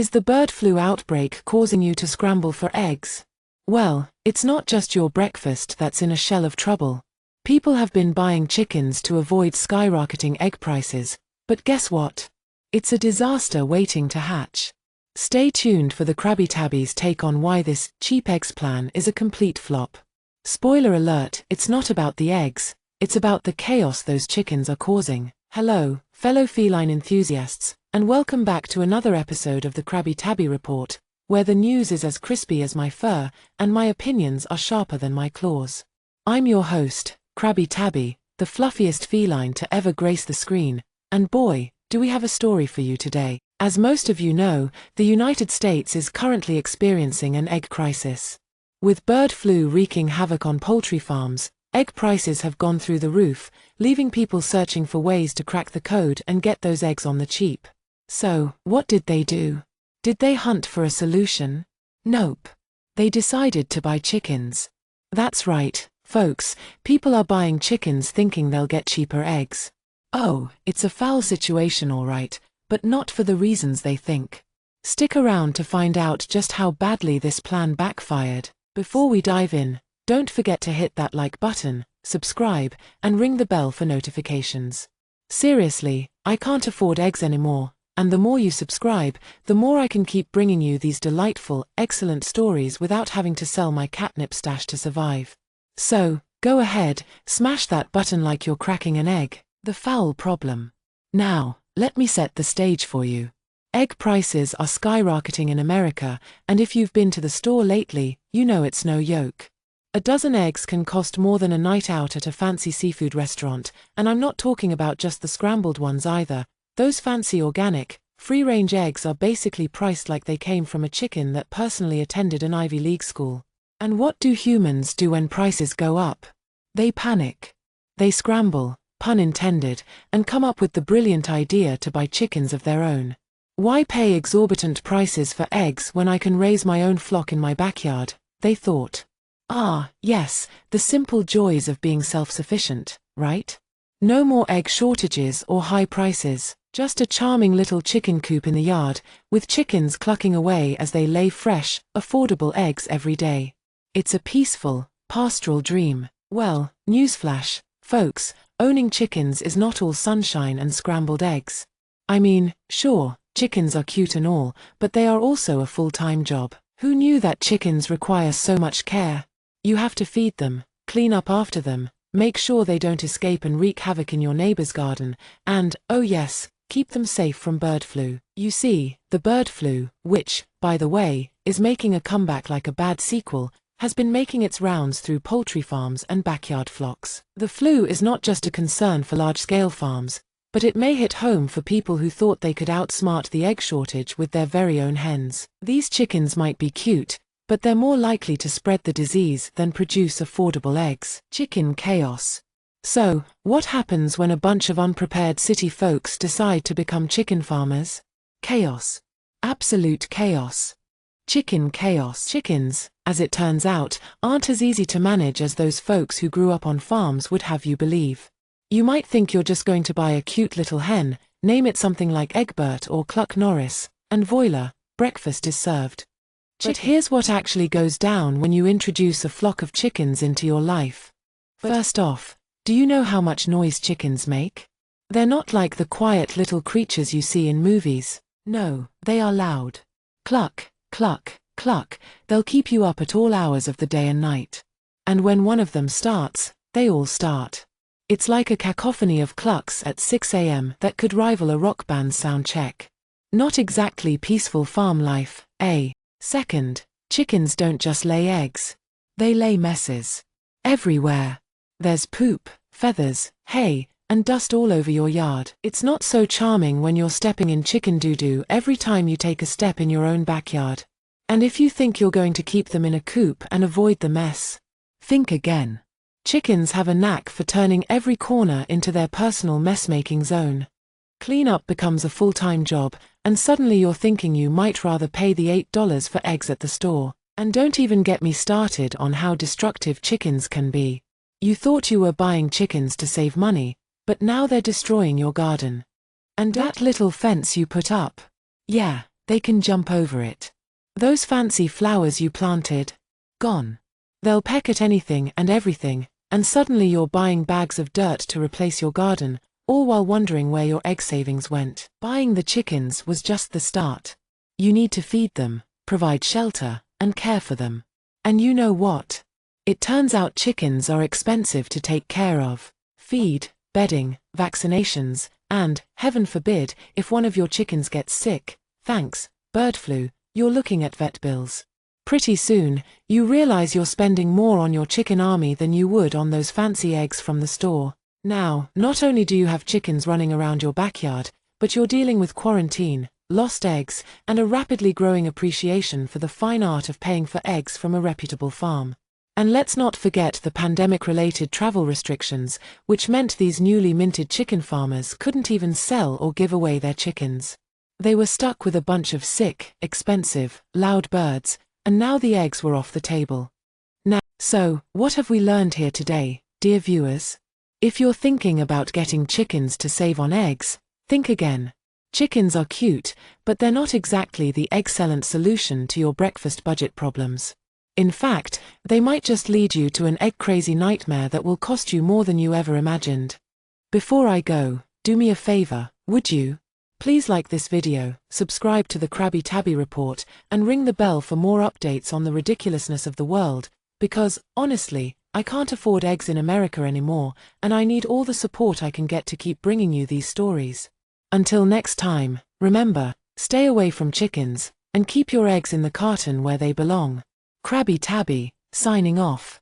Is the bird flu outbreak causing you to scramble for eggs? Well, it's not just your breakfast that's in a shell of trouble. People have been buying chickens to avoid skyrocketing egg prices, but guess what? It's a disaster waiting to hatch. Stay tuned for the Crabby Tabby's take on why this cheap eggs plan is a complete flop. Spoiler alert, it's not about the eggs, it's about the chaos those chickens are causing. Hello, fellow feline enthusiasts, and welcome back to another episode of the Crabby Tabby Report, where the news is as crispy as my fur, and my opinions are sharper than my claws. I'm your host, Crabby Tabby, the fluffiest feline to ever grace the screen, and boy, do we have a story for you today. As most of you know, the United States is currently experiencing an egg crisis. With bird flu wreaking havoc on poultry farms, egg prices have gone through the roof, leaving people searching for ways to crack the code and get those eggs on the cheap. So, what did they do? Did they hunt for a solution? Nope. They decided to buy chickens. That's right, folks, people are buying chickens thinking they'll get cheaper eggs. Oh, it's a foul situation all right, but not for the reasons they think. Stick around to find out just how badly this plan backfired. Before we dive in, don't forget to hit that like button, subscribe, and ring the bell for notifications. Seriously, I can't afford eggs anymore, and the more you subscribe, the more I can keep bringing you these delightful, excellent stories without having to sell my catnip stash to survive. So, go ahead, smash that button like you're cracking an egg. The foul problem. Now, let me set the stage for you. Egg prices are skyrocketing in America, and if you've been to the store lately, you know it's no joke. A dozen eggs can cost more than a night out at a fancy seafood restaurant, and I'm not talking about just the scrambled ones either. Those fancy organic, free-range eggs are basically priced like they came from a chicken that personally attended an Ivy League school. And what do humans do when prices go up? They panic. They scramble, pun intended, and come up with the brilliant idea to buy chickens of their own. Why pay exorbitant prices for eggs when I can raise my own flock in my backyard, they thought. Ah, yes, the simple joys of being self-sufficient, right? No more egg shortages or high prices, just a charming little chicken coop in the yard, with chickens clucking away as they lay fresh, affordable eggs every day. It's a peaceful, pastoral dream. Well, newsflash, folks, owning chickens is not all sunshine and scrambled eggs. I mean, sure, chickens are cute and all, but they are also a full-time job. Who knew that chickens require so much care? You have to feed them, clean up after them, make sure they don't escape and wreak havoc in your neighbor's garden, and, oh yes, keep them safe from bird flu. You see, the bird flu, which, by the way, is making a comeback like a bad sequel, has been making its rounds through poultry farms and backyard flocks. The flu is not just a concern for large-scale farms, but it may hit home for people who thought they could outsmart the egg shortage with their very own hens. These chickens might be cute, but they're more likely to spread the disease than produce affordable eggs. Chicken chaos. So, what happens when a bunch of unprepared city folks decide to become chicken farmers? Chaos. Absolute chaos. Chicken chaos. Chickens, as it turns out, aren't as easy to manage as those folks who grew up on farms would have you believe. You might think you're just going to buy a cute little hen, name it something like Egbert or Cluck Norris, and voila, breakfast is served. But here's what actually goes down when you introduce a flock of chickens into your life. First off, do you know how much noise chickens make? They're not like the quiet little creatures you see in movies. No, they are loud. Cluck, cluck, cluck, they'll keep you up at all hours of the day and night. And when one of them starts, they all start. It's like a cacophony of clucks at 6 a.m. that could rival a rock band's sound check. Not exactly peaceful farm life, eh? Second, chickens don't just lay eggs. They lay messes. Everywhere. There's poop, feathers, hay, and dust all over your yard. It's not so charming when you're stepping in chicken doo-doo every time you take a step in your own backyard. And if you think you're going to keep them in a coop and avoid the mess, think again. Chickens have a knack for turning every corner into their personal mess-making zone. Cleanup becomes a full-time job, and suddenly you're thinking you might rather pay the $8 for eggs at the store. And don't even get me started on how destructive chickens can be. You thought you were buying chickens to save money, but now they're destroying your garden. And that little fence you put up? Yeah, they can jump over it. Those fancy flowers you planted? Gone. They'll peck at anything and everything, and suddenly you're buying bags of dirt to replace your garden, all while wondering where your egg savings went. Buying the chickens was just the start. You need to feed them, provide shelter, and care for them. And you know what? It turns out chickens are expensive to take care of. Feed, bedding, vaccinations, and, heaven forbid, if one of your chickens gets sick, thanks, bird flu, you're looking at vet bills. Pretty soon, you realize you're spending more on your chicken army than you would on those fancy eggs from the store. Now, not only do you have chickens running around your backyard, but you're dealing with quarantine, lost eggs, and a rapidly growing appreciation for the fine art of paying for eggs from a reputable farm. And let's not forget the pandemic-related travel restrictions, which meant these newly minted chicken farmers couldn't even sell or give away their chickens. They were stuck with a bunch of sick, expensive, loud birds, and now the eggs were off the table. So, what have we learned here today, dear viewers? If you're thinking about getting chickens to save on eggs, think again. Chickens are cute, but they're not exactly the egg-cellent solution to your breakfast budget problems. In fact, they might just lead you to an egg-crazy nightmare that will cost you more than you ever imagined. Before I go, do me a favor, would you? Please like this video, subscribe to the Crabby Tabby Report, and ring the bell for more updates on the ridiculousness of the world, because, honestly, I can't afford eggs in America anymore, and I need all the support I can get to keep bringing you these stories. Until next time, remember, stay away from chickens, and keep your eggs in the carton where they belong. Crabby Tabby, signing off.